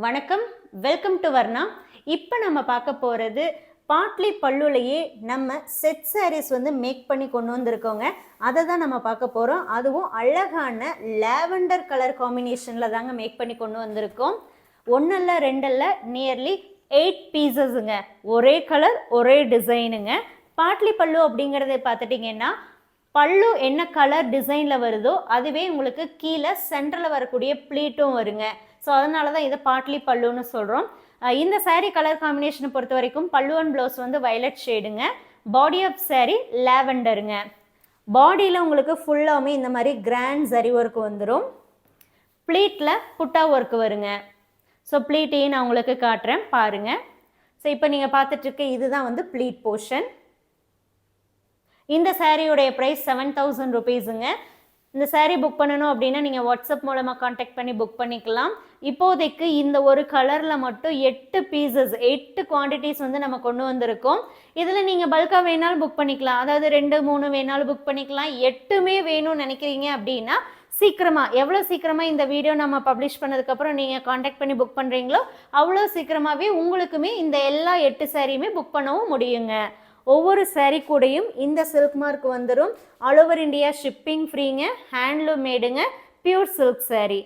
வணக்கம், welcome to Varna. இப்போ நம்ம பார்க்க போகிறது பாட்லி பல்லுலையே நம்ம செட் சாரீஸ் மேக் பண்ணி கொண்டு வந்திருக்கோங்க. அதை தான் நம்ம பார்க்க போகிறோம். அதுவும் அழகான லாவெண்டர் கலர் காம்பினேஷனில் தாங்க மேக் பண்ணி கொண்டு வந்திருக்கோம். ஒன்றல்ல ரெண்டல்ல நியர்லி 8 பீசஸுங்க. ஒரே கலர் ஒரே டிசைனுங்க. பாட்லி பல்லு அப்படிங்கிறத பார்த்துட்டிங்கன்னா பல்லு என்ன கலர் டிசைனில் வருதோ அதுவே உங்களுக்கு கீழே சென்டரில் வரக்கூடிய ப்ளீட்டும் வருங்க. ஸோ அதனால தான் இதை பாட்லி பல்லுன்னு சொல்கிறோம். இந்த சாரீ கலர் காம்பினேஷனை பொறுத்த வரைக்கும் பல்லு அண்ட் ப்ளவுஸ் வயலட் ஷேடுங்க. பாடி ஆஃப் சாரீ லாவெண்டருங்க. பாடியில் உங்களுக்கு ஃபுல்லாமே இந்த மாதிரி கிராண்ட் சரி ஒர்க் வந்துடும். ப்ளீட்டில் புட்டா ஒர்க் வருங்க. ஸோ ப்ளீட்டையும் நான் உங்களுக்கு காட்டுறேன் பாருங்கள். ஸோ இப்போ நீங்கள் பார்த்துட்ருக்க இதுதான் ப்ளீட் போர்ஷன். இந்த சாரியோடைய ப்ரைஸ் 7000 ருபீஸுங்க. இந்த சாரீ புக் பண்ணணும் அப்படின்னா நீங்கள் வாட்ஸ்அப் மூலமாக காண்டாக்ட் பண்ணி புக் பண்ணிக்கலாம். இப்போதைக்கு இந்த ஒரு கலரில் மட்டும் 8 பீசஸ் 8 குவான்டிட்டிஸ் நம்ம கொண்டு வந்திருக்கோம். இதில் நீங்கள் பல்காக வேணாலும் புக் பண்ணிக்கலாம். அதாவது 2 3 வேணாலும் புக் பண்ணிக்கலாம். 8மே வேணும்னு நினைக்கிறீங்க அப்படின்னா சீக்கிரமாக எவ்வளோ சீக்கிரமாக இந்த வீடியோ நம்ம பப்ளிஷ் பண்ணதுக்கப்புறம் நீங்கள் காண்டாக்ட் பண்ணி புக் பண்ணுறீங்களோ அவ்வளோ சீக்கிரமாகவே உங்களுக்குமே இந்த எல்லா 8 சாரியுமே புக் பண்ணவும் முடியுங்க. ஒவ்வொரு சாரீ கூடையும் இந்த சில்க் மார்க் வந்துடும். ஆல் ஓவர் இந்தியா ஷிப்பிங் ஃப்ரீங்க. ஹேண்ட்லூம் மேடுங்க. Pure silk sari.